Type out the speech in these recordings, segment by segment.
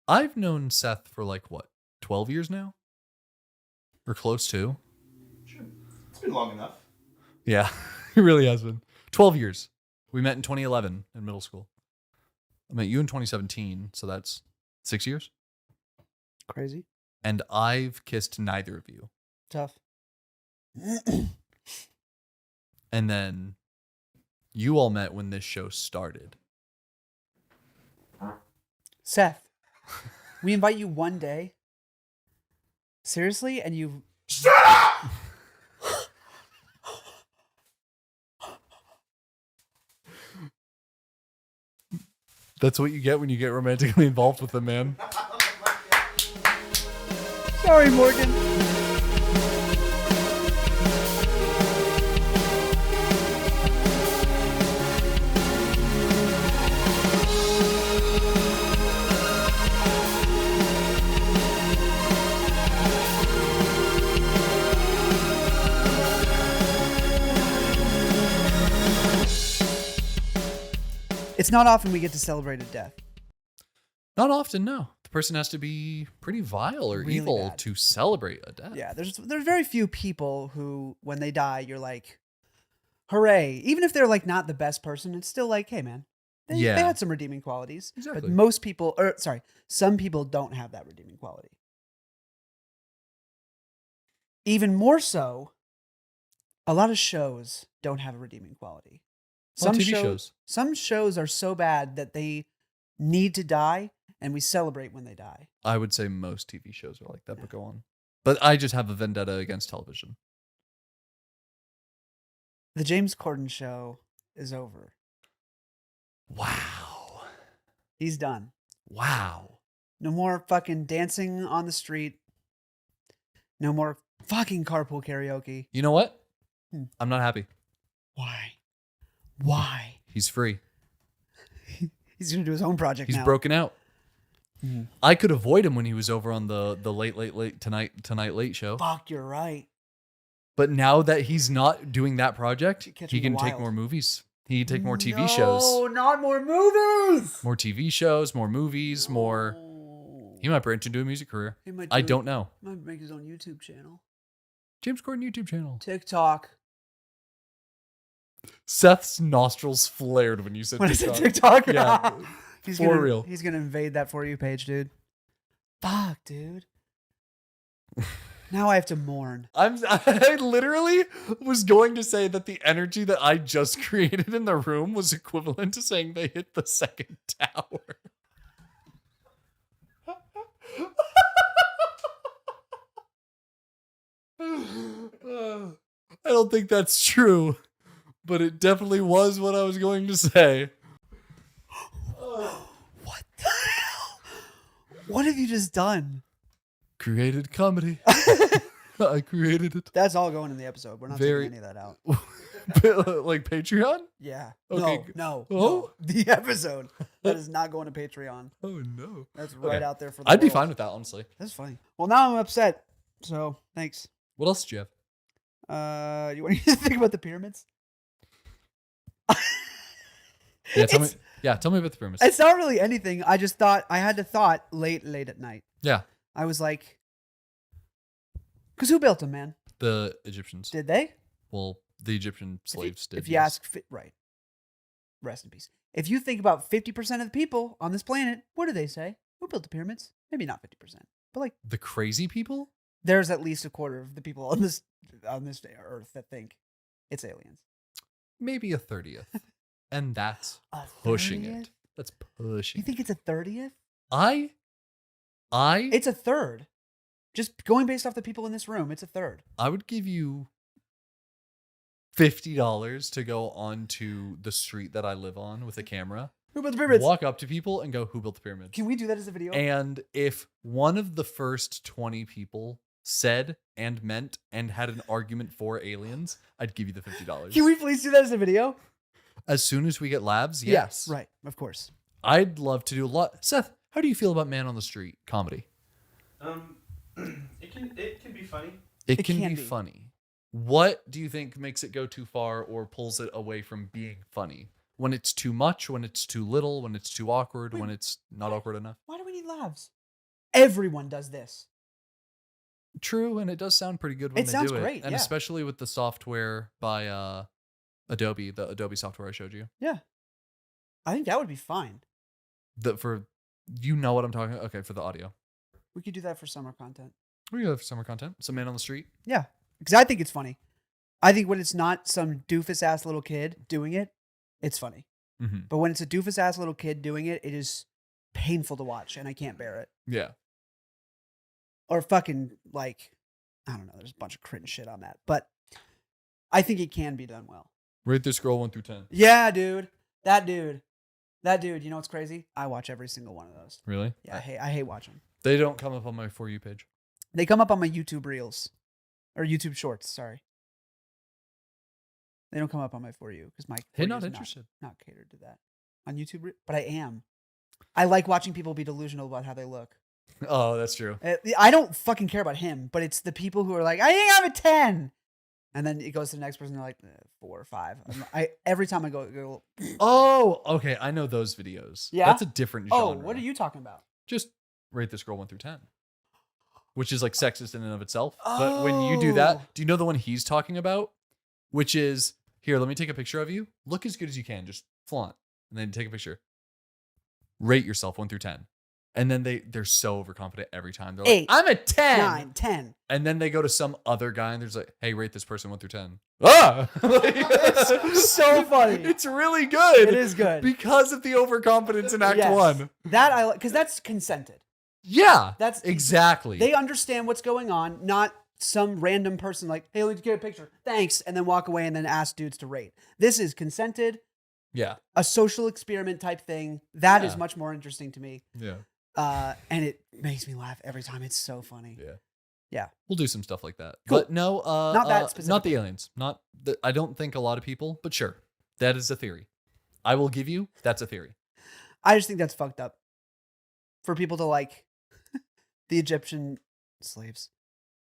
I've known Seth for like, what, 12 years now? Or close to. Sure. It's been long enough. Yeah, it really has been. 12 years. We met in 2011 in middle school. I met you in 2017, so that's 6 years. Crazy. And I've kissed neither of you. Tough. And then you all met when this show started. Seth, we invite you one day. Seriously? And you... Shut up! That's what you get when you get romantically involved with a man. Sorry, Morgan. It's not often we get to celebrate a death. Not often, no. The person has to be pretty vile or Really evil bad. to celebrate a death. Yeah, there's very few people who, when they die, you're like, hooray. Even if they're like not the best person, it's still like, hey man, they had some redeeming qualities. Exactly. But most people, some people don't have that redeeming quality. Even more so, a lot of shows don't have a redeeming quality. Well, TV shows. Some shows are so bad that they need to die, and we celebrate when they die. I would say most TV shows are like that, but go on. But I just have a vendetta against television. The James Corden show is over. Wow. He's done. Wow. No more fucking dancing on the street. No more fucking carpool karaoke. You know what? I'm not happy. Why? Why? He's free. He's going to do his own project He's now. broken out. Mm-hmm. I could avoid him when he was over on the late tonight late show. Fuck, you're right. But now that he's not doing that project, Catch he him in can the take wild. more movies. He can take more TV shows. No, not more movies. More TV shows, more movies, more. He might branch into a music career. I don't know. He might make his own YouTube channel. James Corden YouTube channel. TikTok. Seth's nostrils flared when you said When TikTok. I said TikTok? Yeah. He's For real. He's going to invade that For You page, dude. Fuck, dude. Now I have to mourn. I literally was going to say that the energy that I just created in the room was equivalent to saying they hit the second tower. I don't think that's true, but it definitely was what I was going to say. What the hell? What have you just done? Created comedy. I created it. That's all going in the episode. We're not taking any of that out. Like Patreon? Yeah. Okay. No. The episode. That is not going to Patreon. Oh, no. That's right out there for the I'd be world. fine with that, honestly. That's funny. Well, now I'm upset. So, thanks. What else did you have? You want to think about the pyramids? Yeah, tell me about the pyramids. It's not really anything. I just thought I had to thought late at night. Yeah. I was like, because who built them, man? The Egyptians. Did they? Well, the Egyptian slaves did. If you ask, right. Rest in peace. If you think about 50% of the people on this planet, what do they say? Who built the pyramids? Maybe not 50%, but like the crazy people? There's at least a quarter of the people on this earth that think it's aliens. Maybe a 30th. And that's A pushing 30th? it. That's pushing You think it's a 30th? It's a third. Just going based off the people in this room, it's a third. I would give you $50 to go onto the street that I live on with a camera. Who built the pyramids? Walk up to people and go, who built the pyramids? Can we do that as a video? And if one of the first 20 people said and meant and had an argument for aliens, I'd give you the $50. Can we please do that as a video? As soon as we get labs, yes. Right, of course. I'd love to do a lot. Seth, how do you feel about Man on the Street comedy? It can be funny. It can be funny. What do you think makes it go too far or pulls it away from being funny? When it's too much, when it's too little, when it's too awkward, when it's not awkward enough? Why do we need labs? Everyone does this. True, and it does sound pretty good when It they sounds do great, it. And yeah. especially with the software by Adobe, the Adobe software I showed you. Yeah. I think that would be fine. You know what I'm talking about? Okay, for the audio. We could do that for summer content. We go for summer content. Some man on the street. Yeah. Because I think it's funny. I think when it's not some doofus ass little kid doing it, it's funny. Mm-hmm. But when it's a doofus ass little kid doing it, it is painful to watch and I can't bear it. Yeah. Or fucking like, I don't know, there's a bunch of cringe shit on that. But I think it can be done well. Rate this scroll 1 through 10. Yeah, dude. That dude, you know what's crazy? I watch every single one of those. Really? Yeah, I hate watching. They don't come up on my For You page. They come up on my YouTube Reels. Or YouTube Shorts, sorry. They don't come up on my For You because my For Hey, You not is interested. Not catered to that. On YouTube, but I am. I like watching people be delusional about how they look. Oh, that's true. I don't fucking care about him, but it's the people who are like, I think I'm a 10. And then it goes to the next person, they're like 4 or 5. Every time I go, Oh, okay. I know those videos. Yeah? That's a different genre. oh, what are you talking about? Just rate this scroll 1 through 10. Which is like sexist in and of itself. But when you do that, Oh. do you know the one he's talking about? Which is, here, let me take a picture of you. Look as good as you can. Just flaunt. And then take a picture. Rate yourself 1 through 10. And then they're so overconfident every time. They're like, 8, I'm a 10. 9, 10. And then they go to some other guy and there's like, hey, rate this person 1 through 10. Ah! It's so funny. It's really good. It is good. Because of the overconfidence in Act Yes. 1. That I like, because that's consented. Yeah. That's exactly. They understand what's going on, not some random person like, hey, let's get a picture. Thanks. And then walk away and then ask dudes to rate. This is consented, yeah. a social experiment type thing. That is Yeah. much more interesting to me. Yeah. And it makes me laugh every time. It's so funny. Yeah. Yeah. We'll do some stuff like that. Cool. But no, Not that not the specifically. aliens. I don't think a lot of people, but sure. That is a theory. I will give you, that's a theory. I just think that's fucked up. For people to like the Egyptian slaves.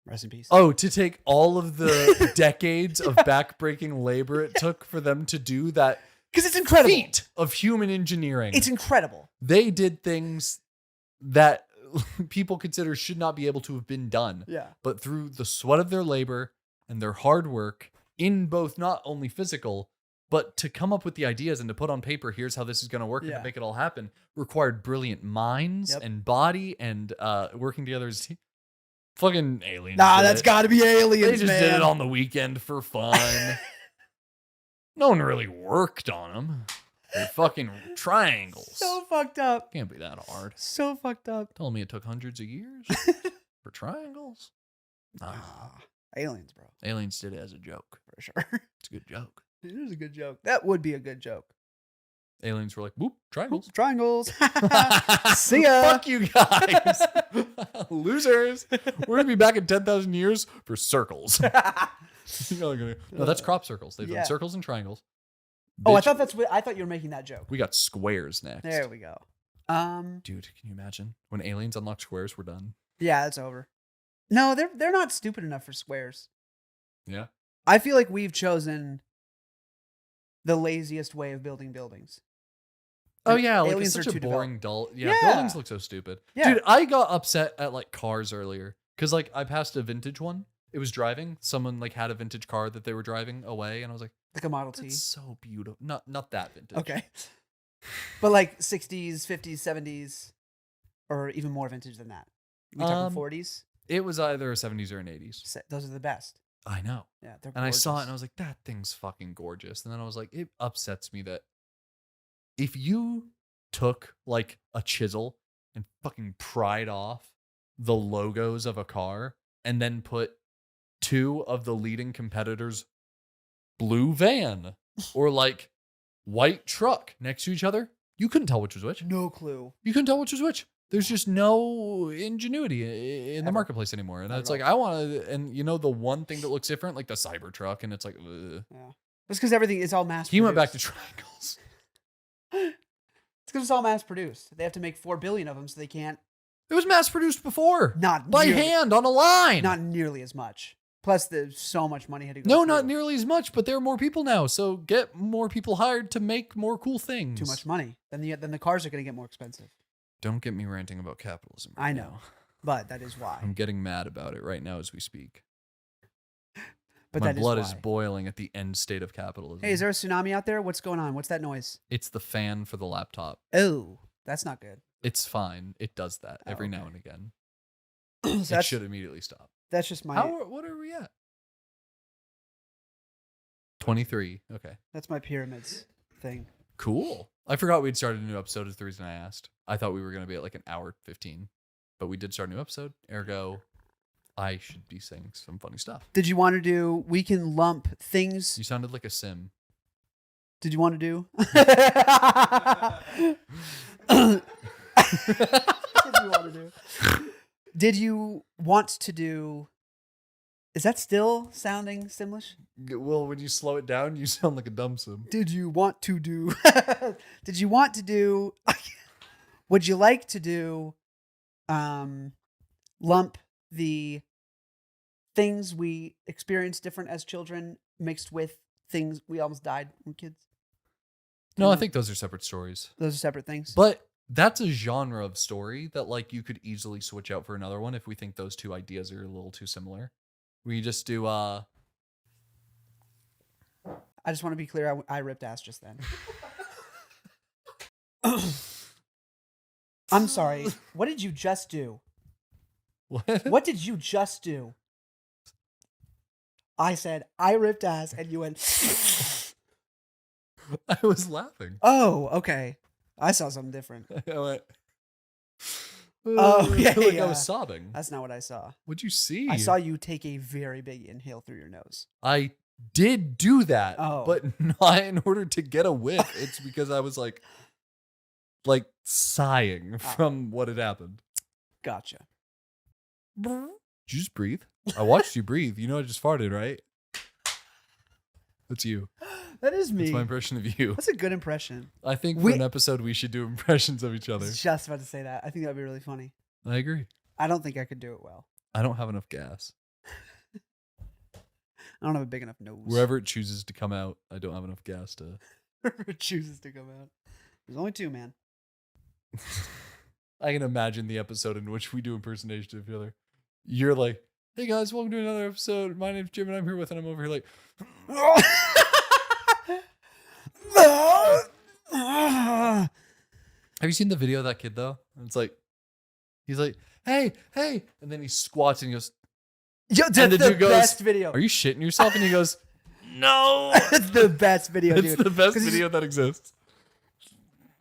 Rest in peace. Oh, to take all of the decades of backbreaking labor it took for them to do that Because it's incredible. feat of human engineering. It's incredible. They did things that people consider should not be able to have been done. Yeah. But through the sweat of their labor and their hard work in both not only physical, but to come up with the ideas and to put on paper, here's how this is going to work and Yeah. to make it all happen, required brilliant minds Yep. and body and working together as team. Fucking aliens. Nah, did that's it. got to be They aliens, just man. did it on the weekend for fun. No one really worked on them. They're fucking triangles. So fucked up. Can't be that hard. So fucked up. Telling me it took hundreds of years for triangles? Nah. Aliens, bro. Aliens did it as a joke. For sure. It's a good joke. It is a good joke. That would be a good joke. Aliens were like, whoop, triangles. Triangles. See ya. Fuck you guys. Losers. We're going to be back in 10,000 years for circles. No, that's crop circles. They've Yeah. done circles and triangles. Oh, I Bitch, thought you were making that joke. we got squares next. There we go. Dude, can you imagine? When aliens unlock squares, we're done. Yeah, it's over. No, they're not stupid enough for squares. Yeah. I feel like we've chosen the laziest way of building buildings. Oh yeah, like Aliens it's are such a too boring, dull. Yeah, Yeah. buildings look so stupid. Yeah. Dude, I got upset at like cars earlier because like I passed a vintage one. It was driving. Someone like had a vintage car that they were driving away, and I was like, Like a Model T. "That's so beautiful." Not that vintage. Okay. But like 60s, 50s, 70s, or even more vintage than that. We talking 40s? It was either a 70s or an 80s. Those are the best. I know. Yeah, they're And I saw it and I gorgeous. was like, that thing's fucking gorgeous. And then I was like, it upsets me that if you took like a chisel and fucking pried off the logos of a car and then put 2 of the leading competitors' blue van or like white truck next to each other, you couldn't tell which was which. No clue. You couldn't tell which was which. There's just no ingenuity in the Ever. marketplace anymore. And Not it's at like, I want to, and you know, the one thing that looks different, like the Cybertruck, and it's like, ugh. Yeah. It's because everything is all mass produced. He went back to triangles. It's because it's all mass produced. They have to make 4 billion of them, so they can't. It was mass produced before. Not by nearly, hand on a line. Not nearly as much. Plus, there's so much money had to go. No, through. not nearly as much, but there are more people now. So get more people hired to make more cool things. Too much money. Then the cars are going to get more expensive. Don't get me ranting about capitalism. I know. but that is why. I'm getting mad about it right now as we speak. But My that blood is is why. boiling at the end state of capitalism. Hey, is there a tsunami out there? What's going on? What's that noise? It's the fan for the laptop. Oh, that's not good. It's fine. It does that Oh, every okay. now and again. So It should immediately stop. That's just my. What are we at? 23. Okay. That's my pyramids thing. Cool. I forgot we'd started a new episode is the reason I asked. I thought we were going to be at like an hour 15. But we did start a new episode. Ergo, I should be saying some funny stuff. Did you want to do? We can lump things. You sounded like a sim. Did you want to do? Did you want to do? Is that still sounding Simlish? Well, when you slow it down, you sound like a dumb sim. Did you want to do? Did you want to do? Would you like to do? Lump the things we experienced different as children mixed with things we almost died when kids. No, I think those are separate stories. Those are separate things. But that's a genre of story that like you could easily switch out for another one if we think those two ideas are a little too similar. We just do I just want to be clear. I ripped ass just then. I'm sorry. What did you just do? what? What did you just do? I said I ripped ass, and you went. I was laughing. Oh, okay. I saw something different. I went. Oh, yeah, I feel like I yeah. was sobbing. That's not what I saw. What'd you see? I saw you take a very big inhale through your nose. I did do that, Oh. but not in order to get a whiff. It's because I was like sighing from what had happened. Gotcha. Did you just breathe? I watched you breathe. You know I just farted, right? That's you. That is me. That's my impression of you. That's a good impression. I think for an episode we should do impressions of each I other. was just about to say that. I think that'd be really funny. I agree. I don't think I could do it well. I don't have enough gas. I don't have a big enough nose. Wherever it chooses to come out, I don't have enough gas to. Wherever it chooses to come out. There's only two, man. I can imagine the episode in which we do impersonation of each other. You're like, hey guys, welcome to another episode. My name's Jim and I'm here with, and I'm over here like, have you seen the video of that kid though? It's like, he's like, hey, and then he squats and he goes, Yo, and that's the the dude goes, best video. are you shitting yourself? And he goes, no. It's the best video, It's dude. the best 'Cause he's- video that exists.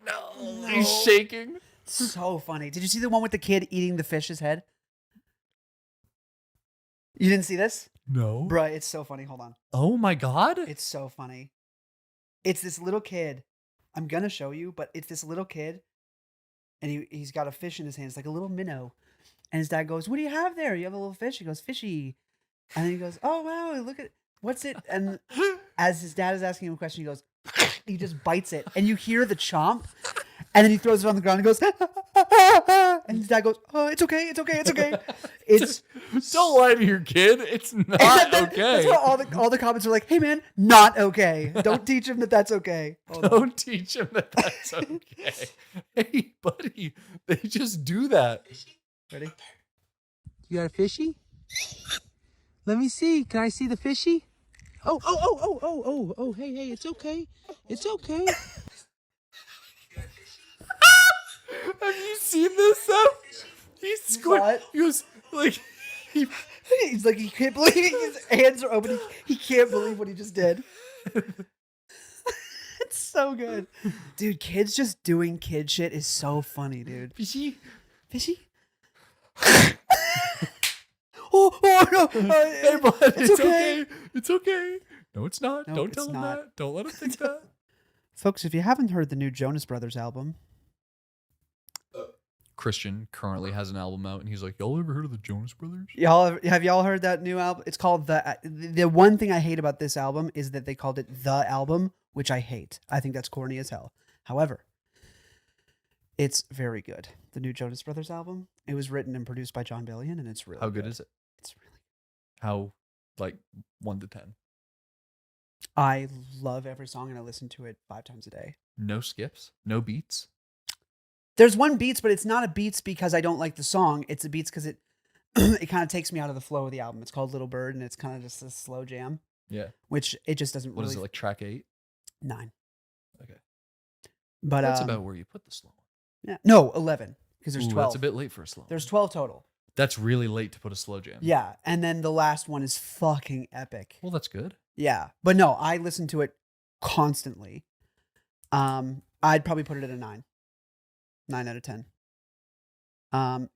No. He's shaking. So funny. Did you see the one with the kid eating the fish's head? You didn't see this? No. Bruh, it's so funny. Hold on. Oh my God. It's so funny. It's this little kid. I'm going to show you, but it's this little kid. And he's got a fish in his hand. It's like a little minnow. And his dad goes, what do you have there? You have a little fish? He goes, fishy. And then he goes, oh, wow, look at, what's it? And as his dad is asking him a question, he goes, he just bites it. And you hear the chomp. And then he throws it on the ground and goes, and his dad goes, oh, it's okay. It's Don't lie to your kid. It's not okay. That's what all the comments are like, hey, man, not okay. Don't teach him that that's okay. Hold on. Don't teach him that that's okay. Hey, buddy, they just do that. Ready? You got a fishy? Let me see. Can I see the fishy? Oh, hey, it's okay. It's okay. Have you seen this though? He's What? He was like, He's like, he can't believe his hands are open. He can't believe what he just did. It's so good. Dude, kids just doing kid shit is so funny, dude. fishy. Fishy? oh no. Hey, bud, it's okay. It's okay. No, it's not. No, Don't it's tell him not. that. Don't let him think that. Folks, if you haven't heard the new Jonas Brothers album, Christian currently has an album out, and he's like, "Y'all ever heard of the Jonas Brothers?" have y'all heard that new album? It's called the one thing I hate about this album is that they called it The Album, which I hate. I think that's corny as hell. However, it's very good. The new Jonas Brothers album. It was written and produced by John Bellion, and it's really How good is it? It's really How, like, 1 to 10? I love every song and I listen to it 5 times a day. No skips, no beats. There's one Beats, but it's not a Beats because I don't like the song. It's a Beats because it it kind of takes me out of the flow of the album. It's called Little Bird, and it's kind of just a slow jam, Yeah. which it just doesn't What really. is it, like track 8? 9. Okay. But That's about where you put the slow one. yeah, no 11 because there's Ooh, 12. that's a bit late for a slow. There's 12 total. That's really late to put a slow jam. Yeah, and then the last one is fucking epic. Well, that's good. Yeah, but no, I listen to it constantly. I'd probably put it at a 9. 9 out of 10.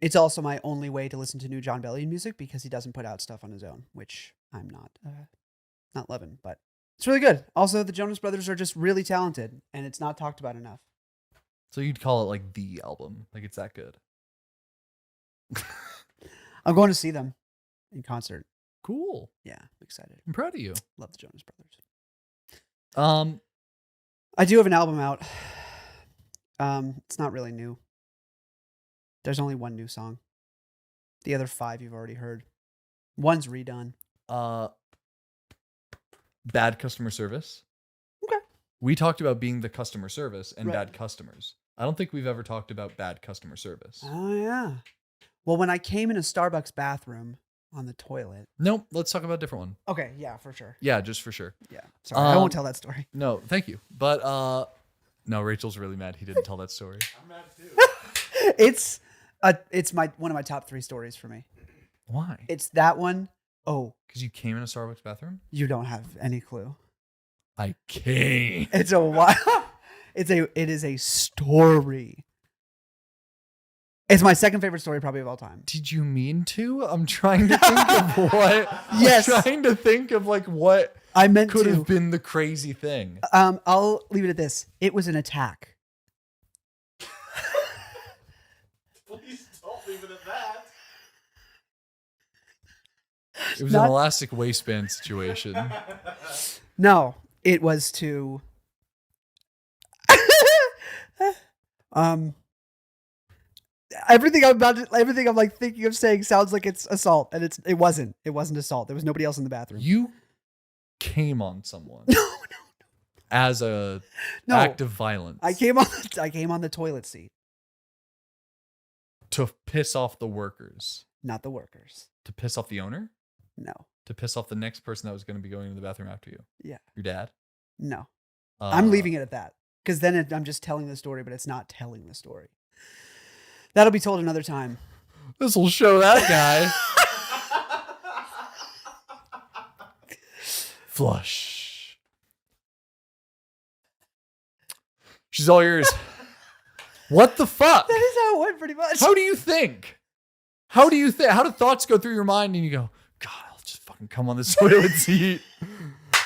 It's also my only way to listen to new John Bellion music because he doesn't put out stuff on his own, which I'm not loving, but it's really good. Also, the Jonas Brothers are just really talented, and it's not talked about enough. So you'd call it like the album. Like it's that good. I'm going to see them in concert. Cool. Yeah, I'm excited. I'm proud of you. Love the Jonas Brothers. Um, I do have an album out. It's not really new. There's only one new song. The other 5 you've already heard. One's redone. Bad customer service. Okay. We talked about being the customer service and Right. bad customers. I don't think we've ever talked about bad customer service. Oh, yeah. Well, when I came in a Starbucks bathroom on the toilet. Nope. Let's talk about a different one. Okay, yeah, for sure. Yeah, just for sure. Yeah. Sorry, I won't tell that story. No, thank you. But no, Rachel's really mad he didn't tell that story. I'm mad too. It's one of my top 3 stories for me. Why? It's that one. Oh, Because you came in a Starbucks bathroom? you don't have any clue. I came. It's a wild. It is a story. It's my second favorite story probably of all time. Did you mean to? I'm trying to think of what. Yes. I'm trying to think of like what I meant could to. have been the crazy thing. I'll leave it at this. It was an attack. Please don't leave it at that. It was Not- an elastic waistband situation. No, it was to everything I'm like thinking of saying sounds like it's assault, and it wasn't assault. There was nobody else in the bathroom. You came on someone No, as a no. act of violence. I came on the toilet seat, to piss off the workers, not the workers. to piss off the owner, No. to piss off the next person that was going to be going to the bathroom after you. Yeah. Your dad. No. I'm Uh, leaving it at that. Because then I'm just telling the story, but it's not telling the story. That'll be told another time. This will show that guy. Flush. She's all yours. What the fuck? That is how it went, pretty much. How do you think? How do thoughts go through your mind and you go, God, I'll just fucking come on this toilet seat.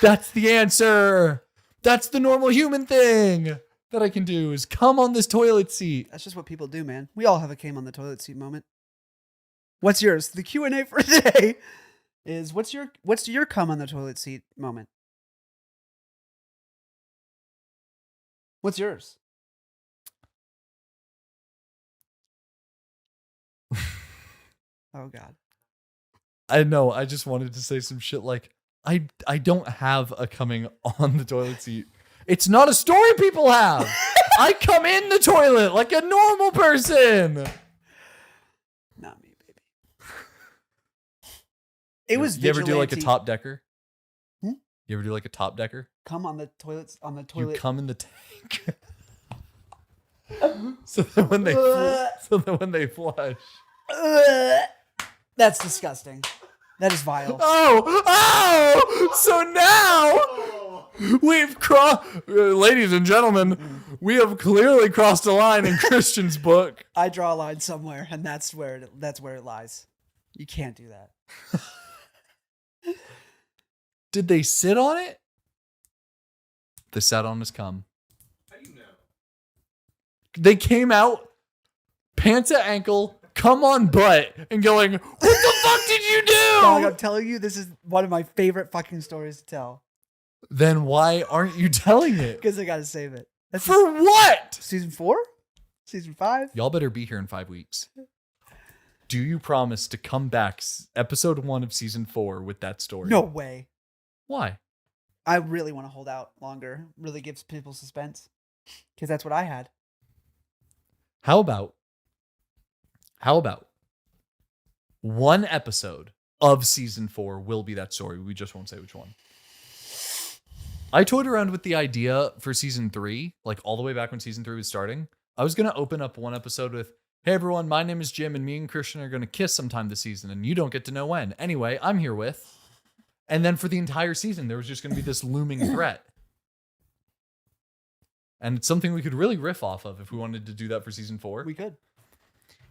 That's the answer. That's the normal human thing that I can do is come on this toilet seat. That's just what people do, man. We all have a came on the toilet seat moment. What's yours? The Q&A for today is what's your come on the toilet seat moment? What's yours? Oh God. I know. I just wanted to say some shit like, I don't have a coming on the toilet seat. It's not a story people have. I come in the toilet like a normal person. Not me, baby. It was You ever do like a vigilante- top decker? Hmm? You ever do like a top decker? come on the toilets on the You toilet. come in the tank. so that when they flush. That's disgusting. That is vile. Oh! So now we've crossed, ladies and gentlemen, we have clearly crossed a line in Christian's book. I draw a line somewhere, and that's where it lies. You can't do that. Did they sit on it? They sat on his cum. How do you know? They came out, pants at ankle, cum on butt, and going, what the fuck did you Dog, do? I'm telling you, this is one of my favorite fucking stories to tell. Then why aren't you telling it? Because I gotta save it. That's For what? season 4? Season 5? Y'all better be here in 5 weeks. Do you promise to come back episode 1 of season 4 with that story? No way. Why? I really want to hold out longer. Really gives people suspense. Because that's what I had. How about one episode of season 4 will be that story. We just won't say which one. I toyed around with the idea for season 3, like all the way back when season 3 was starting. I was going to open up one episode with, hey everyone, my name is Jim and me and Christian are going to kiss sometime this season and you don't get to know when. Anyway, I'm here with. And then for the entire season, there was just going to be this looming threat. And it's something we could really riff off of if we wanted to do that for season 4. We could.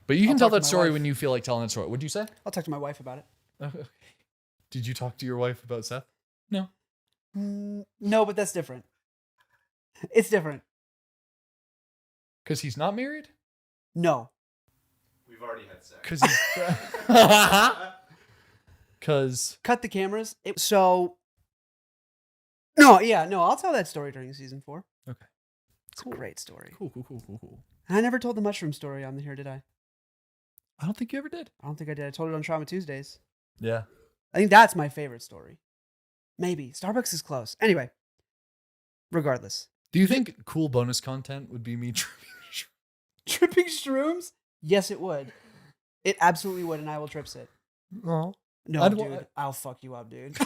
But you can I'll tell talk to that my story wife. when you feel like telling that story. What'd you say? I'll talk to my wife about it. Okay. Did you talk to your wife about Seth? No. No, but that's different. It's different. Because he's not married? No. We've already had sex. Because he's... Because... Cut the cameras. No, I'll tell that story during season 4. Okay. It's a great story. Cool. I never told the mushroom story on here, did I? I don't think you ever did. I don't think I did. I told it on Trauma Tuesdays. Yeah. I think that's my favorite story. Maybe. Starbucks is close. Anyway, regardless. Do you think cool bonus content would be me Tripping shrooms? Yes, it would. It absolutely would, and I will trip sit. Oh. No, I'd dude. wa- I'll fuck you up, dude.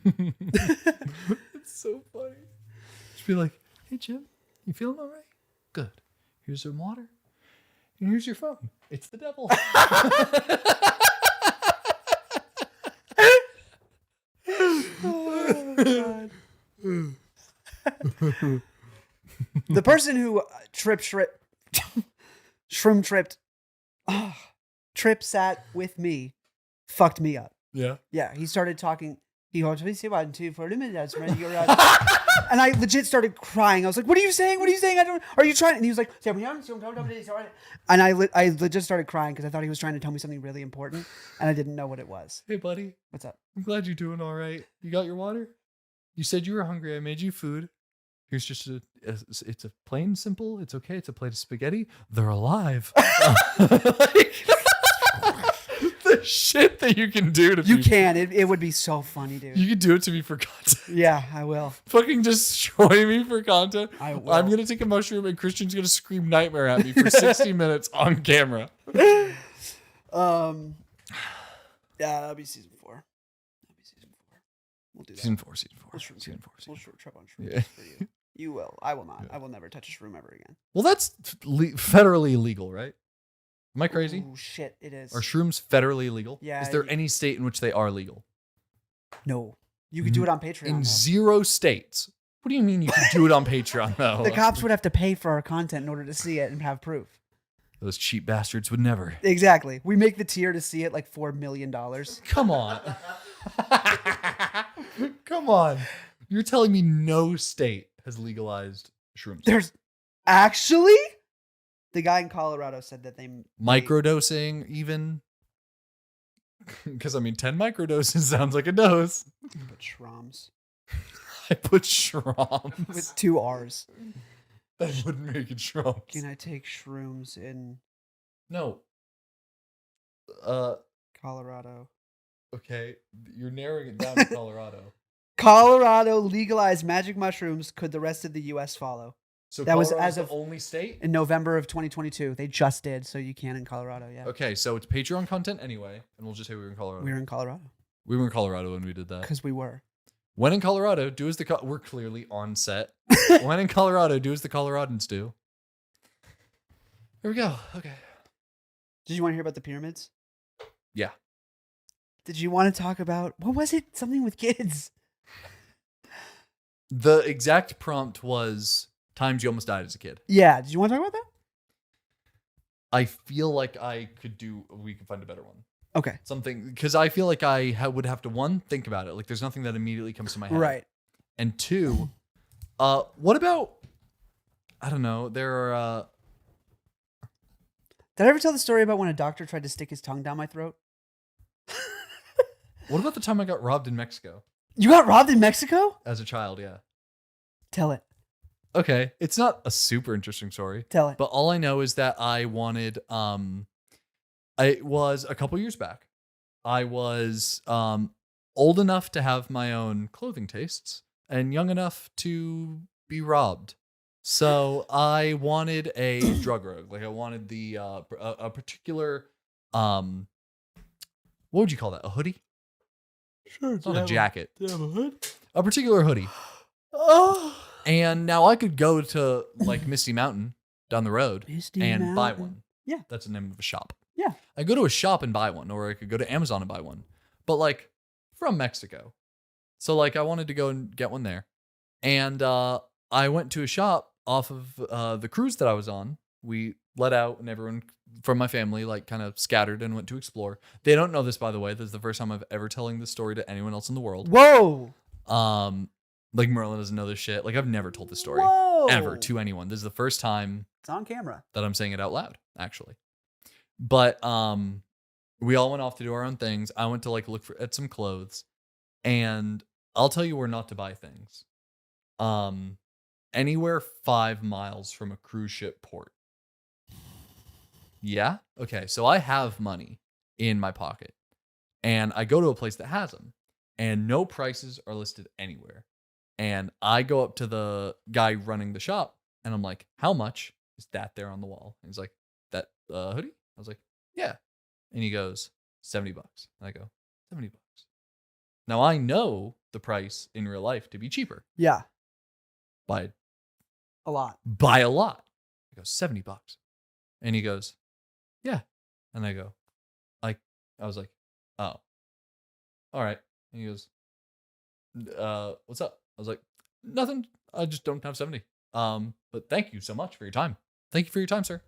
It's so funny. Just be like, hey Jim, you feeling all right? Good. Here's some water. And here's your phone. It's the devil. Oh, God. The person who trip sat with me fucked me up. Yeah. Yeah, he started talking. He goes, and I legit started crying. I was like, "What are you saying? What are you saying? I don't. Are you trying?" And he was like, and I legit started crying because I thought he was trying to tell me something really important, and I didn't know what it was. Hey buddy, What's up? I'm glad you're doing all right. You got your water? You said you were hungry. I made you food. Here's just it's a plain simple. It's okay. It's a plate of spaghetti. They're alive. The shit that you can do to You people. can. It would be so funny, dude. You can do it to me for content. Yeah, I will. Fucking destroy me for content. I will. I'm gonna take a mushroom and Christian's gonna scream nightmare at me for 60 minutes on camera. Yeah, that'll be season 4. We'll do that. Season 4. We'll trip on shrooms Yeah. for you. You will. I will not. Yeah. I will never touch a shroom ever again. Well, that's federally illegal, right? Am I crazy? Oh shit! It is. Are shrooms federally illegal? Yeah, Is there you- any state in which they are legal? No, you could do it on Patreon. In though. 0 states. What do you mean you can do it on Patreon though? The cops would have to pay for our content in order to see it and have proof. Those cheap bastards would never. Exactly. We make the tier to see it like $4 million. Come on. Come on. You're telling me no state has legalized shrooms. There's actually the guy in Colorado said that they Microdosing even? Because I mean 10 microdoses sounds like a dose. put shroms I put shrooms. with 2 R's. That wouldn't make it shrooms. Can I take shrooms in No. Colorado? Okay. You're narrowing it down to Colorado. Colorado legalized magic mushrooms. Could the rest of the U.S. follow? So That was Colorado's as of- the only state? In November of 2022, they just did, so you can in Colorado. Yeah, Okay, so it's Patreon content anyway, and we'll just say we were in Colorado. we were in Colorado We were in Colorado when we did that. because we were. When in Colorado, do as the we're clearly on set. When in Colorado, do as the Coloradans do. Here we go. Okay. Did you want to hear about the pyramids? Yeah. Did you want to talk about what was it? Something with kids. The exact prompt was times you almost died as a kid. Yeah. Did you want to talk about that? I feel like we could find a better one. Okay. Something, because I feel like I would have to, 1, think about it. Like there's nothing that immediately comes to my head. Right. And 2, what about, I don't know, there are, Did I ever tell the story about when a doctor tried to stick his tongue down my throat? what about the time I got robbed in Mexico You got robbed in Mexico? as a child? Yeah. Tell it. Okay. It's not a super interesting story. Tell it. But all I know is that I wanted, it was a couple years back. I was old enough to have my own clothing tastes and young enough to be robbed. So I wanted a drug rogue. Like I wanted the a particular what would you call that? A hoodie? Sure. It's not a jacket. Do you have a hood? A particular hoodie. Oh. And now I could go to like Misty Mountain down the road Misty and buy Mountain. one. Yeah. That's the name of a shop. Yeah. I go to a shop and buy one, or I could go to Amazon and buy one. But like from Mexico. So like I wanted to go and get one there. And I went to a shop off of the cruise that I was on. We let out and everyone from my family like kind of scattered and went to explore. They don't know this, by the way. This is the first time I've ever telling this story to anyone else in the world. Whoa. Like Merlin doesn't know this shit. Like I've never told this story Whoa. ever to anyone. This is the first time It's on camera. that I'm saying it out loud, actually. But we all went off to do our own things. I went to like look at some clothes, and I'll tell you where not to buy things. Anywhere 5 miles from a cruise ship port. Yeah? Okay, so I have money in my pocket, and I go to a place that has them, and no prices are listed anywhere. And I go up to the guy running the shop, and I'm like, how much is that there on the wall? And he's like, that hoodie? I was like, yeah. And he goes, $70. And I go, $70. Now I know the price in real life to be cheaper Yeah. by A lot. a lot. I go, $70. And he goes, yeah. And I go, I was like, oh, all right. And he goes, what's up? I was like, nothing. I just don't have 70. But thank you so much for your time. Thank you for your time, sir.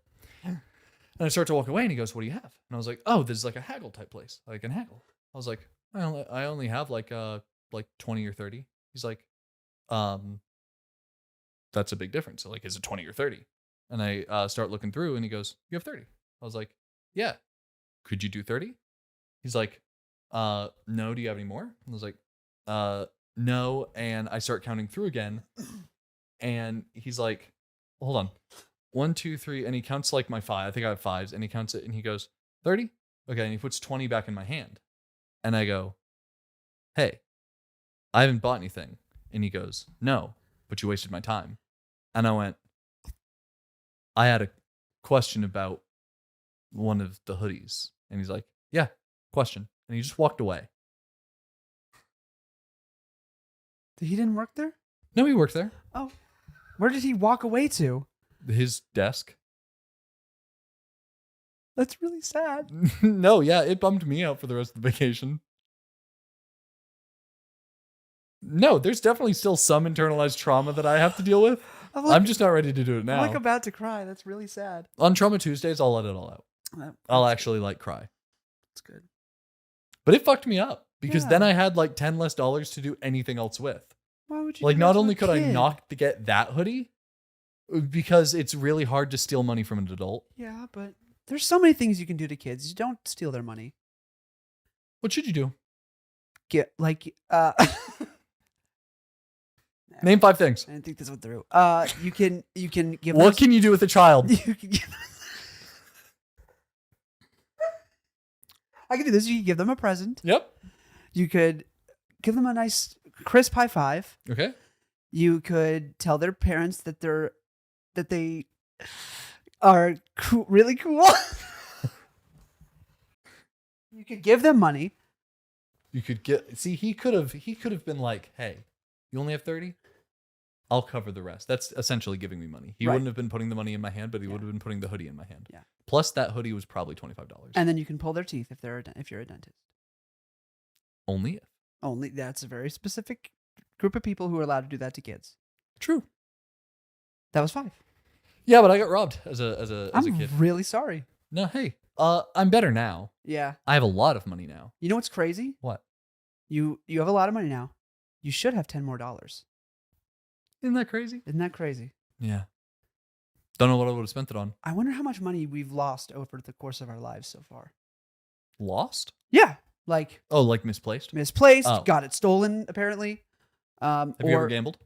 And I start to walk away, and he goes, what do you have? And I was like, oh, this is like a haggle type place. I can haggle. I was like, I only have like 20 or 30. He's like, that's a big difference. So like, is it 20 or 30? And I start looking through, and he goes, you have 30. I was like, yeah. Could you do 30? He's like, no, do you have any more? And I was like, no. And I start counting through again, and he's like, hold on. 1, 2, 3, and he counts like my 5. I think I have 5s, and he counts it, and he goes, 30? Okay, and he puts 20 back in my hand. And I go, hey, I haven't bought anything. And he goes, no, but you wasted my time. And I went, I had a question about one of the hoodies. And he's like, yeah, question. And he just walked away. He didn't work there? No, he worked there. Oh. Where did he walk away to? His desk. That's really sad. No, yeah, it bummed me out for the rest of the vacation. No, there's definitely still some internalized trauma that I have to deal with. I'm just not ready to do it now. I'm like about to cry. That's really sad. On Trauma Tuesdays, I'll let it all out. I'll actually like cry. That's good. But it fucked me up because Yeah. then I had like $10 less to do anything else with. Why would you Like, do not that to only a could I kid? not get that hoodie, because it's really hard to steal money from an adult. Yeah, but there's so many things you can do to kids. You don't steal their money. What should you do? Get like Name 5 things. I didn't think this went through. You can give What them can you do with a child? you can give I can do this. You can give them a present. Yep. You could give them a nice crisp high five. Okay. You could tell their parents that they are really cool. You could give them money. You could he could have been like, hey, you only have 30? I'll cover the rest. That's essentially giving me money. He Right. wouldn't have been putting the money in my hand, but he would have been putting the hoodie in my hand. Yeah. Plus that hoodie was probably $25. And then you can pull their teeth if you're a dentist. Only if. Only that's a very specific group of people who are allowed to do that to kids. True. That was 5. Yeah, but I got robbed as a I'm kid. really sorry. No, hey. I'm better now. Yeah. I have a lot of money now. You know what's crazy? What? You have a lot of money now. You should have $10 more. Isn't that crazy? Isn't that crazy? Yeah. Don't know what I would have spent it on. I wonder how much money we've lost over the course of our lives so far. Lost? Yeah, like Oh, like misplaced? misplaced, Oh. got it stolen apparently. Have you ever gambled?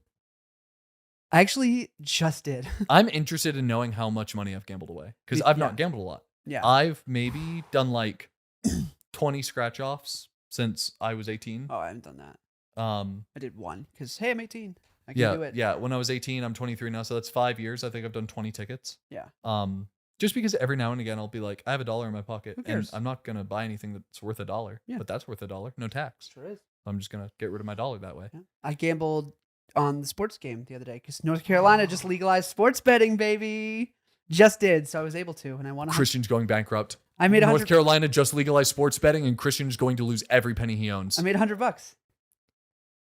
I actually just did. I'm interested in knowing how much money I've gambled away because I've not gambled a lot. Yeah. I've maybe done like 20 scratch offs since I was 18. Oh, I haven't done that. I did one because hey, I'm 18. I can do it. Yeah. When I was 18, I'm 23 now, so that's 5 years. I think I've done 20 tickets. Yeah. Just because every now and again I'll be like, I have $1 in my pocket, Who and cares? I'm not gonna buy anything that's worth $1. Yeah. But that's worth $1, no tax. Sure is. I'm just gonna get rid of my dollar that way. Yeah. I gambled on the sports game the other day because North Carolina just legalized sports betting, baby. Just did, so I was able to, and I won. Christian's going bankrupt. I made North Carolina just legalized sports betting, and Christian's going to lose every penny he owns. I made $100. That's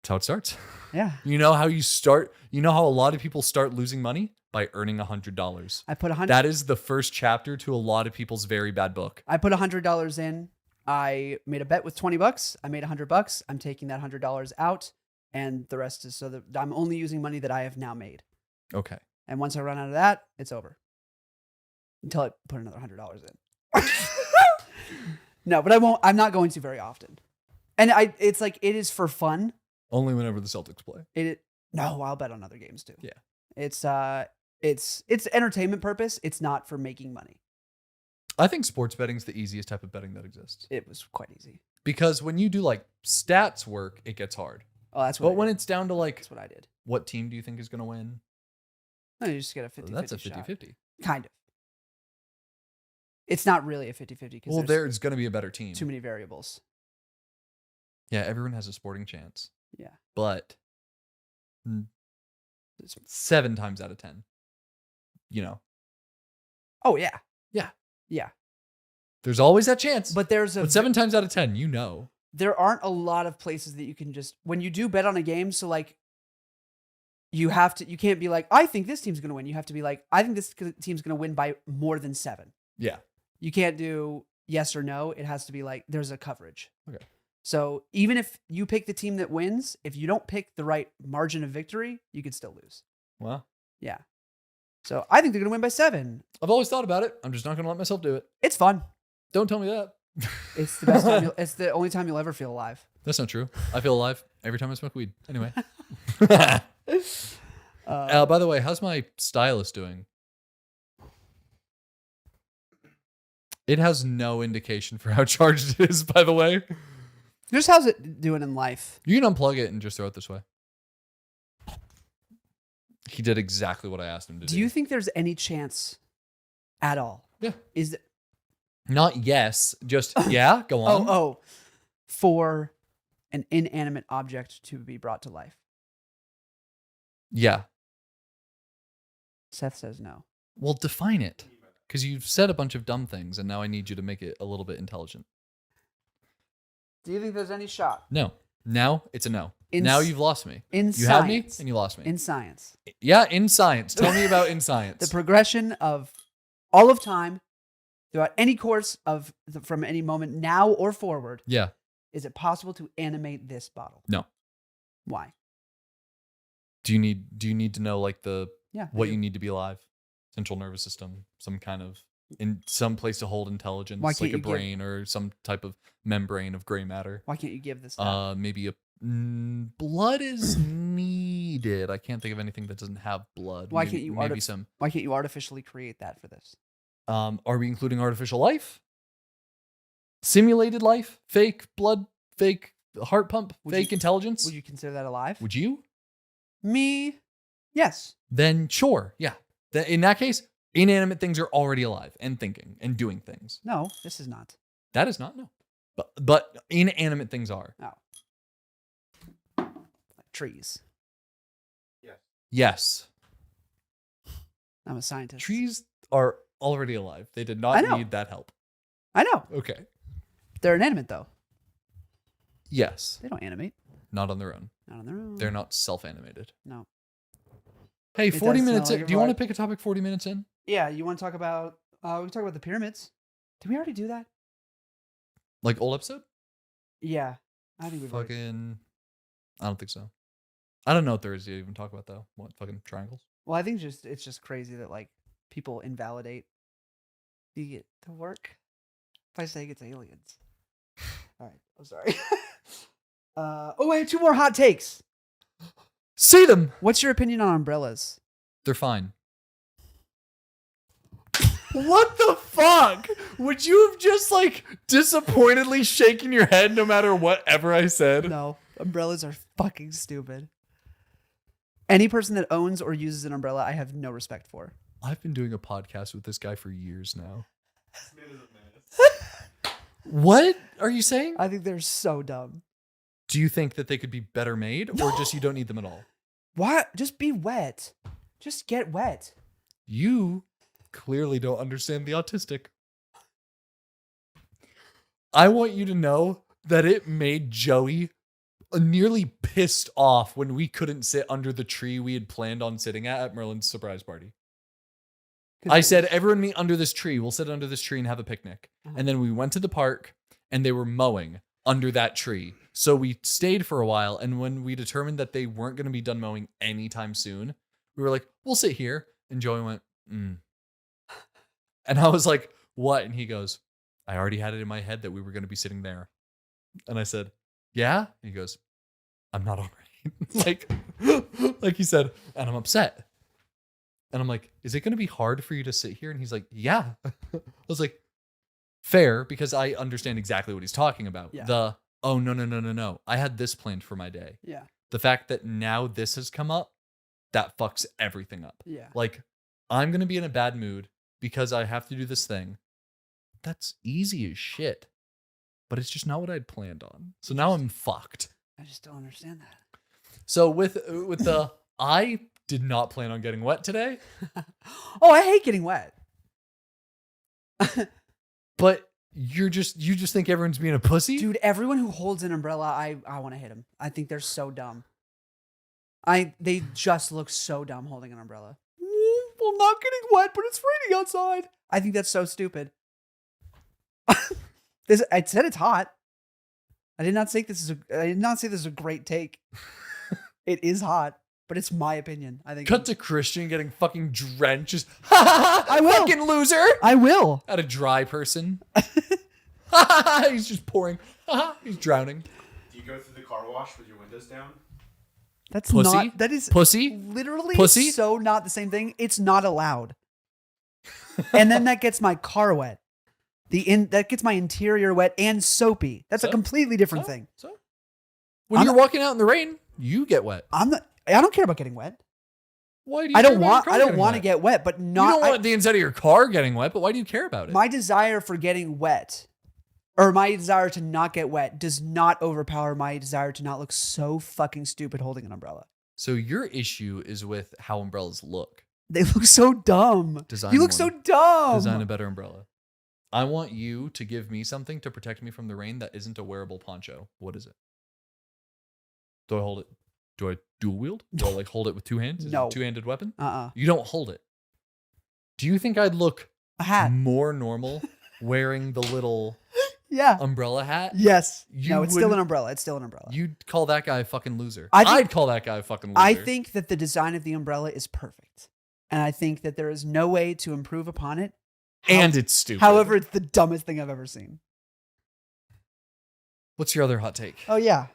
how it starts. Yeah. You know how you start? You know how a lot of people start losing money? By earning $100. I put $100. That is the first chapter to a lot of people's very bad book. I put $100 in. I made a bet with $20. I made $100. I'm taking that $100 out, and the rest is so that I'm only using money that I have now made. Okay. And once I run out of that, it's over. Until I put another $100 in. No, but I won't. I'm not going to very often. And it's like it is for fun. Only whenever the Celtics play. No, I'll bet on other games too. Yeah. It's entertainment purpose. It's not for making money. I think sports betting is the easiest type of betting that exists. It was quite easy. Because when you do like stats work, it gets hard. Oh, that's what. But when it's down to like, that's what I did. What team do you think is going to win? No, you just get a 50-50 That's a shot. 50-50. Kind of. It's not really a 50-50 because there's going to be a better team. Too many variables. Yeah, everyone has a sporting chance. Yeah. But 7 times out of 10, you know. Oh, yeah. Yeah. Yeah. There's always that chance. But but 7 times out of 10, you know. There aren't a lot of places that you can just, when you do bet on a game, so like, you can't be like, I think this team's going to win. You have to be like, I think this team's going to win by more than 7. Yeah. You can't do yes or no. It has to be like, there's a coverage. Okay. So even if you pick the team that wins, if you don't pick the right margin of victory, you could still lose. Well. Yeah. So I think they're going to win by 7. I've always thought about it. I'm just not going to let myself do it. It's fun. Don't tell me that. It's the best time. It's the only time you'll ever feel alive. That's not true. I feel alive every time I smoke weed. Anyway. By the way, how's my stylist doing? It has no indication for how charged it is, by the way. Just how's it doing in life? You can unplug it and just throw it this way. He did exactly what I asked him to do. Do you think there's any chance at all? Yeah. Not yes, just yeah, go on. For an inanimate object to be brought to life. Yeah. Seth says no. Well, define it. Because you've said a bunch of dumb things, and now I need you to make it a little bit intelligent. Do you think there's any shot? No. Now it's a no. In now you've lost me. In you science. had me, and you lost me. In science. Yeah, in science. Tell me about in science. The progression of all of time, throughout any course from any moment now or forward. Yeah. Is it possible to animate this bottle? No. Why? Do you need to know like what do. you need to be alive? Central nervous system, some kind of in some place to hold intelligence, like a brain or some type of membrane of gray matter. Why can't you give this? Maybe blood is needed. I can't think of anything that doesn't have blood. Why can't you artificially create that for this? Are we including artificial life? Simulated life? Fake blood? Fake heart pump? Fake intelligence? Would you consider that alive? Would you? Me? Yes. Then sure, yeah. In that case, inanimate things are already alive and thinking and doing things. No, this is not. That is not, no. But inanimate things are. No. Like trees. Yes. I'm a scientist. Trees are already alive. They did not need that help. I know. Okay. They're inanimate though. Yes. They don't animate. Not on their own. Not on their own. They're not self-animated. No. Hey, 40 minutes in. Do you want to pick a topic 40 minutes in? Yeah, you want to talk about we can talk about the pyramids. Did we already do that? Like old episode? Yeah. I think we've fucking I don't think so. I don't know what there is to even talk about though. What fucking triangles? Well, I think it's just crazy that like people invalidate the work by saying it's aliens. All right, I'm sorry. I have 2 more hot takes. See them. What's your opinion on umbrellas? They're fine. What the fuck? Would you have just like disappointedly shaken your head no matter whatever I said? No, umbrellas are fucking stupid. Any person that owns or uses an umbrella, I have no respect for. I've been doing a podcast with this guy for years now. This man is a menace. What are you saying? I think they're so dumb. Do you think that they could be better made or just you don't need them at all? What? Just be wet. Just get wet. You clearly don't understand the autistic. I want you to know that it made Joey nearly pissed off when we couldn't sit under the tree we had planned on sitting at Merlin's surprise party. I said, everyone meet under this tree. We'll sit under this tree and have a picnic. And then we went to the park and they were mowing under that tree. So we stayed for a while. And when we determined that they weren't going to be done mowing anytime soon, we were like, we'll sit here. And Joey went, And I was like, what? And he goes, I already had it in my head that we were going to be sitting there. And I said, yeah? And he goes, I'm not all right. like he said, and I'm upset. And I'm like, is it going to be hard for you to sit here? And he's like, yeah. I was like, fair, because I understand exactly what he's talking about. Yeah. Oh, no. I had this planned for my day. Yeah. The fact that now this has come up, that fucks everything up. Yeah. Like, I'm going to be in a bad mood because I have to do this thing. That's easy as shit. But it's just not what I'd planned on. So now I'm fucked. I just don't understand that. So with the, I did not plan on getting wet today. Oh, I hate getting wet. But you just think everyone's being a pussy? Dude, everyone who holds an umbrella, I want to hit them. I think they're so dumb. They just look so dumb holding an umbrella. Well, not getting wet, but it's raining outside. I think that's so stupid. I said it's hot. I did not say this is a great take. It is hot, but it's my opinion. I think. Cut to Christian getting fucking drenched. Just, I will. Fucking loser. I will. At a dry person. He's just pouring. He's drowning. Do you go through the car wash with your windows down? That's Pussy? not. That is Pussy? literally Pussy? so not the same thing. It's not allowed. And then that gets my car wet. That gets my interior wet and soapy. That's a So? completely different thing. So when I'm you're not- walking out in the rain, you get wet. I don't care about getting wet. Why do you I care don't about want your car I don't getting want to wet? get wet, but You not don't want the inside of your car getting wet, but why do you care about it? my desire for getting wet or my desire to not get wet does not overpower my desire to not look so fucking stupid holding an umbrella. So your issue is with how umbrellas look. They look so dumb. Design You look so one. dumb. Design a better umbrella. I want you to give me something to protect me from the rain that isn't a wearable poncho. What is it? Do I hold it? Do I dual wield? Do I like hold it with two hands? Is it No. a two-handed weapon? Uh-uh. You don't hold it. Do you think I'd look A hat. more normal wearing the little Yeah. umbrella hat? Yes. You No, it's still an wouldn't- umbrella. It's still an umbrella. You'd call that guy a fucking loser. I think- I'd call that guy a fucking loser. I think that the design of the umbrella is perfect. And I think that there is no way to improve upon it. And it's stupid. However, it's the dumbest thing I've ever seen. What's your other hot take? Oh, yeah.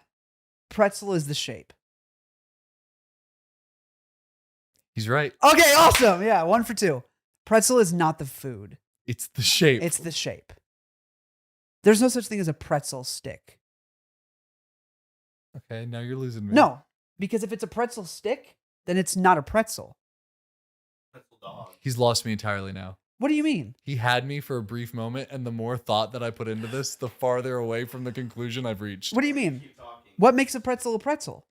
Pretzel is the shape. He's right. Okay, awesome. Yeah, 1 for 2. Pretzel is not the food. It's the shape. It's the shape. There's no such thing as a pretzel stick. Okay, now you're losing me. No, because if it's a pretzel stick, then it's not a pretzel. Pretzel dog. He's lost me entirely now. What do you mean? He had me for a brief moment, and the more thought that I put into this, the farther away from the conclusion I've reached. What do you mean? Keep talking. What makes a pretzel a pretzel?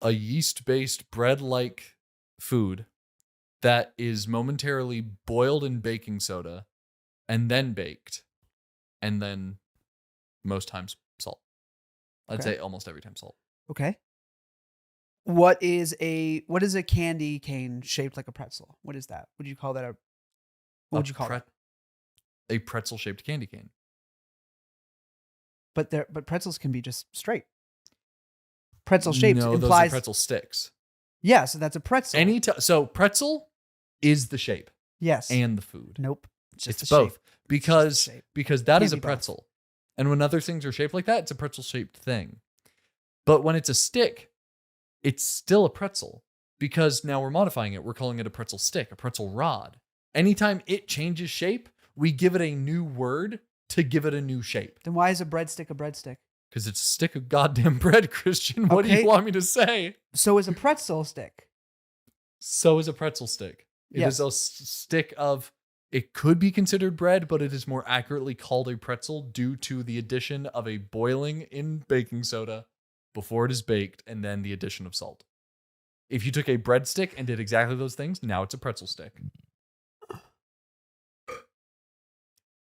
A yeast-based bread-like food that is momentarily boiled in baking soda and then baked, and then most times salt. I'd Okay. say almost every time salt. Okay. What is a candy cane shaped like a pretzel? What is that? Would you call that what would you call it? A pretzel-shaped candy cane. But pretzels can be just straight. Pretzel shaped No, those implies are pretzel sticks. Yeah, so that's a pretzel. So pretzel is the shape yes. and the food. Nope. Just It's the both shape. because shape. because that Can't is a be both. pretzel, and when other things are shaped like that, it's a pretzel shaped thing. But when it's a stick, it's still a pretzel because now we're modifying it. We're calling it a pretzel stick, a pretzel rod. Anytime it changes shape, we give it a new word to give it a new shape. Then why is a breadstick a breadstick? Because it's a stick of goddamn bread, Christian. What do Okay. you want me to say? So is a pretzel stick. So is a pretzel stick. It Yes. is a stick of, it could be considered bread, but it is more accurately called a pretzel due to the addition of a boiling in baking soda before it is baked and then the addition of salt. If you took a breadstick and did exactly those things, now it's a pretzel stick.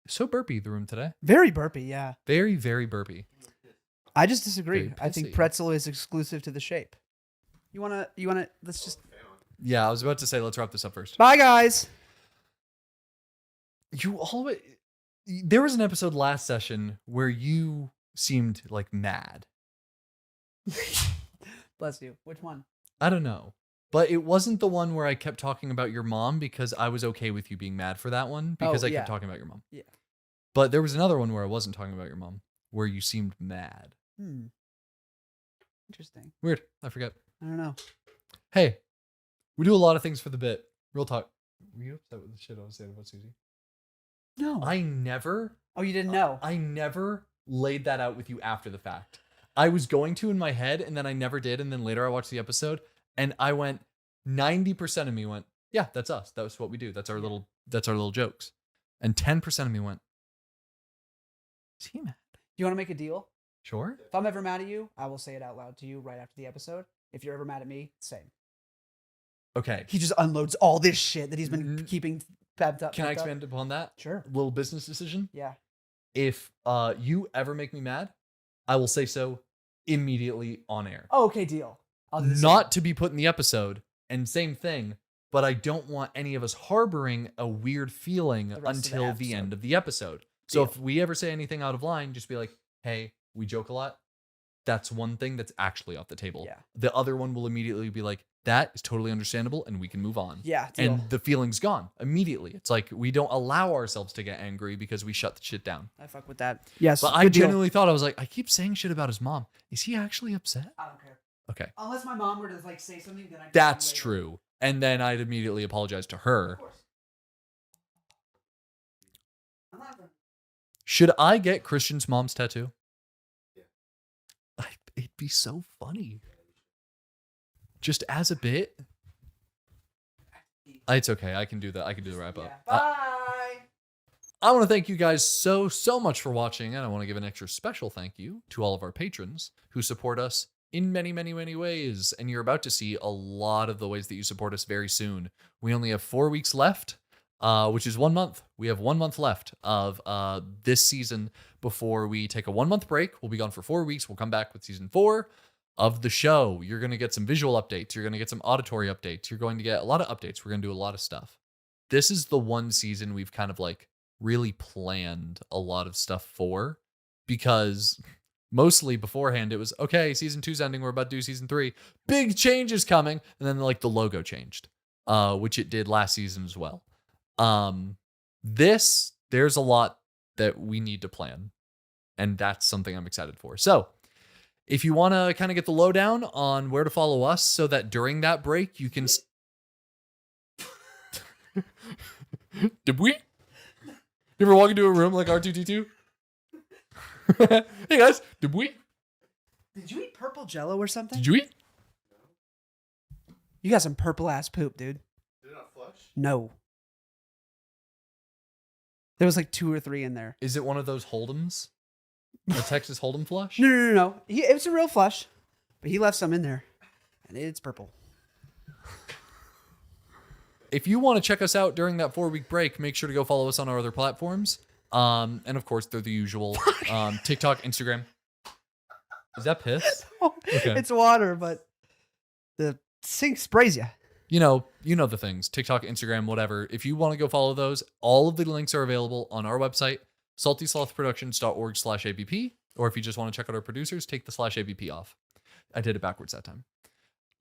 So burpy, the room today. Very burpy, yeah. Very, very burpy. I just disagree. Very I think pissy. pretzel is exclusive to the shape. You wanna let's just Yeah, I was about to say, let's wrap this up first. bye guys. You always, there was an episode last session where you seemed like mad. Bless you. Which one? I don't know. But it wasn't the one where I kept talking about your mom because I was okay with you being mad for that one because Oh, I yeah. kept talking about your mom. Yeah. But there was another one where I wasn't talking about your mom, where you seemed mad. Interesting. Weird. I forget. I don't know. Hey, we do a lot of things for the bit. Real talk. Were you upset with the shit I was saying about Susie? No. I never You didn't know. I never laid that out with you after the fact. I was going to in my head, and then I never did. And then later I watched the episode, and I went, 90% of me went, yeah, that's us. That's what we do. That's our little jokes. And 10% of me went, is he mad? You want to make a deal? Sure. If I'm ever mad at you, I will say it out loud to you right after the episode. If you're ever mad at me, same. Okay. He just unloads all this shit that he's been Mm. keeping pepped up. Can I pent up. expand upon that? Sure. Little business decision. Yeah. If you ever make me mad, I will say so immediately on air. Oh, okay, deal. I'll do the same. Not to be put in the episode, and same thing, but I don't want any of us harboring a weird feeling The rest of the until the episode. end of the episode. So Deal. if we ever say anything out of line, just be like, hey, we joke a lot. That's one thing that's actually off the table. Yeah. The other one will immediately be like, that is totally understandable and we can move on. Yeah, deal. And the feeling's gone immediately. It's like we don't allow ourselves to get angry because we shut the shit down. I fuck with that. Yes. But I good deal. genuinely thought, I was like, I keep saying shit about his mom. Is he actually upset? I don't care. Okay. Unless my mom were to like say something, then I. That's true. And then I'd immediately apologize to her. Of course. I'm not gonna- Should I get Christian's mom's tattoo? Yeah. It'd be so funny. Just as a bit. It's okay. I can do that. I can do the wrap up. Yeah. Bye. I want to thank you guys so much for watching, and I want to give an extra special thank you to all of our patrons who support us in many, many, many ways. And you're about to see a lot of the ways that you support us very soon. We only have 4 weeks left, which is 1 month. We have 1 month left of this season before we take a 1 month break. We'll be gone for 4 weeks. We'll come back with season 4 of the show. You're going to get some visual updates. You're going to get some auditory updates. You're going to get a lot of updates. We're going to do a lot of stuff. This is the one season we've kind of like really planned a lot of stuff for, because mostly beforehand it was, okay, season 2's ending, we're about to do season 3, big changes coming, and then like the logo changed, which it did last season as well. There's a lot that we need to plan, and that's something I'm excited for. So if you want to kind of get the lowdown on where to follow us so that during that break you can did we? You ever walk into a room like R2D2? Hey guys, did we? Did you eat purple Jello or something? Did you eat? You got some purple ass poop, dude. Did it not flush? No. There was like 2 or 3 in there. Is it one of those Hold'ems? A Texas Hold'em flush? No. It was a real flush, but he left some in there, and it's purple. If you want to check us out during that 4-week break, make sure to go follow us on our other platforms. And of course, they're the usual. TikTok, Instagram. Is that piss? Okay. It's water, but the sink sprays you. You know the things. TikTok, Instagram, whatever. If you want to go follow those, all of the links are available on our website, saltyslothproductions.org/ABP. Or if you just want to check out our producers, take the /ABP off. I did it backwards that time.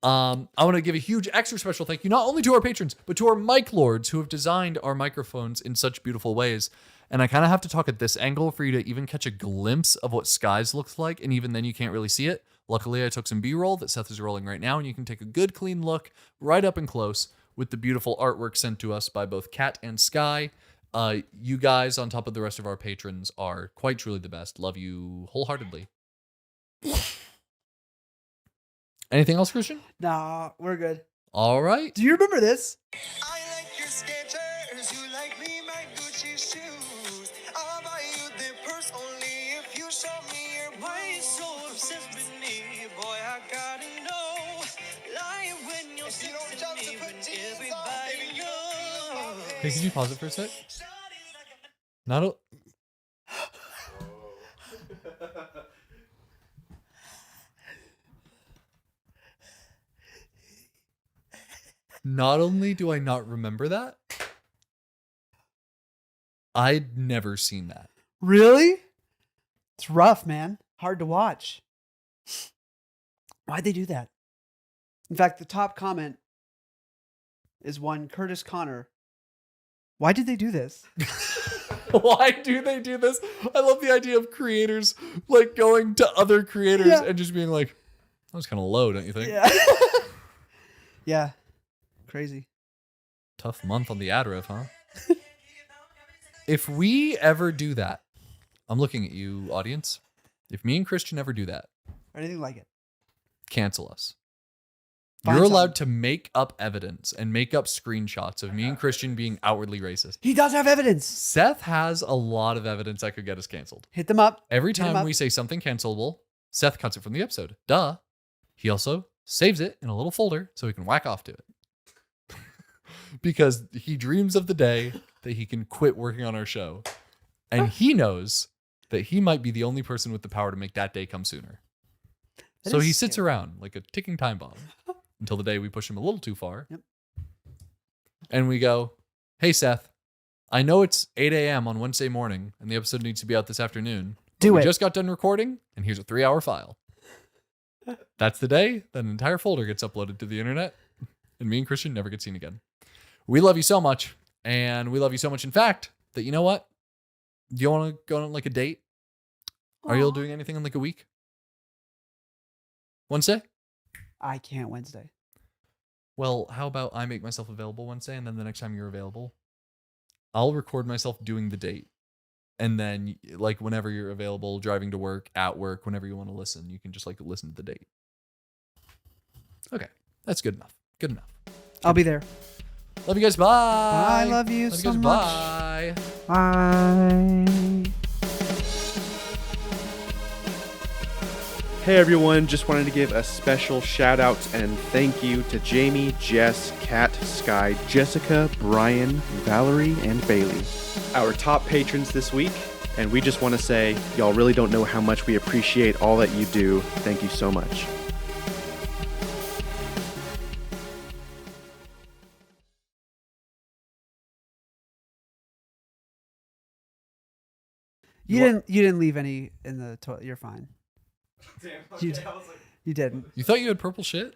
I want to give a huge extra special thank you not only to our patrons, but to our mic lords who have designed our microphones in such beautiful ways. And I kind of have to talk at this angle for you to even catch a glimpse of what Skies looks like. And even then you can't really see it. Luckily, I took some B-roll that Seth is rolling right now, and you can take a good clean look right up and close with the beautiful artwork sent to us by both Kat and Sky. You guys, on top of the rest of our patrons, are quite truly the best. Love you wholeheartedly. Anything else, Christian? Nah, we're good. All right. Do you remember this? I like your Skechers, you like me, my Gucci shoes. I'll buy you the purse only if you show me your boots. Why you so obsessed with me, boy? I gotta know. Lie when you're If you don't sexing jump to me put when jeans on, everybody baby, you don't feel my knows. Hey, can you pause it for a sec? Shawty's like a Not a, Not only do I not remember that, I'd never seen that. Really? It's rough, man. Hard to watch. Why'd they do that? In fact, the top comment is one Curtis Connor. Why did they do this? Why do they do this? I love the idea of creators like going to other creators Yeah. and just being like, that was kind of low, don't you think? Yeah. Yeah. Crazy. Tough month on the ad rev, huh? If we ever do that, I'm looking at you, audience. If me and Christian ever do that, Or anything like it. cancel us. Find You're something. allowed to make up evidence and make up screenshots of me and Christian being outwardly racist. He does have evidence. Seth has a lot of evidence that could get us canceled. Hit them up. Every Hit 'em time up. we say something cancelable, Seth cuts it from the episode. Duh. He also saves it in a little folder so he can whack off to it. Because he dreams of the day that he can quit working on our show. And he knows that he might be the only person with the power to make that day come sooner. That So is he sits scary. around like a ticking time bomb until the day we push him a little too far. Yep. And we go, hey, Seth, I know it's 8 a.m. on Wednesday morning and the episode needs to be out this afternoon. but Do we it. just got done recording and here's a 3-hour file. That's the day that an entire folder gets uploaded to the internet and me and Christian never get seen again. We love you so much. And we love you so much, in fact, that you know what? Do you want to go on like a date? Are you all Aw. doing anything in like a week? Wednesday? I can't Wednesday. Well, how about I make myself available Wednesday and then the next time you're available, I'll record myself doing the date. And then like whenever you're available, driving to work, at work, whenever you want to listen, you can just like listen to the date. Okay. That's good enough. Good enough. I'll be there. Love you guys. Bye. I love you so guys. much. Bye. Bye. Hey everyone, just wanted to give a special shout out and thank you to Jamie, Jess, Kat, Sky, Jessica, Brian, Valerie, and Bailey, our top patrons this week. And we just want to say, y'all really don't know how much we appreciate all that you do. Thank you so much. You didn't leave any in the toilet. You're fine. Damn, You d- You didn't. You thought you had purple shit?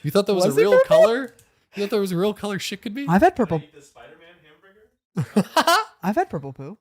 You thought that was, Was a it real purple? color? You thought there was a real color shit could be? I've had purple. the Spider-Man hamburger? I've had purple poo.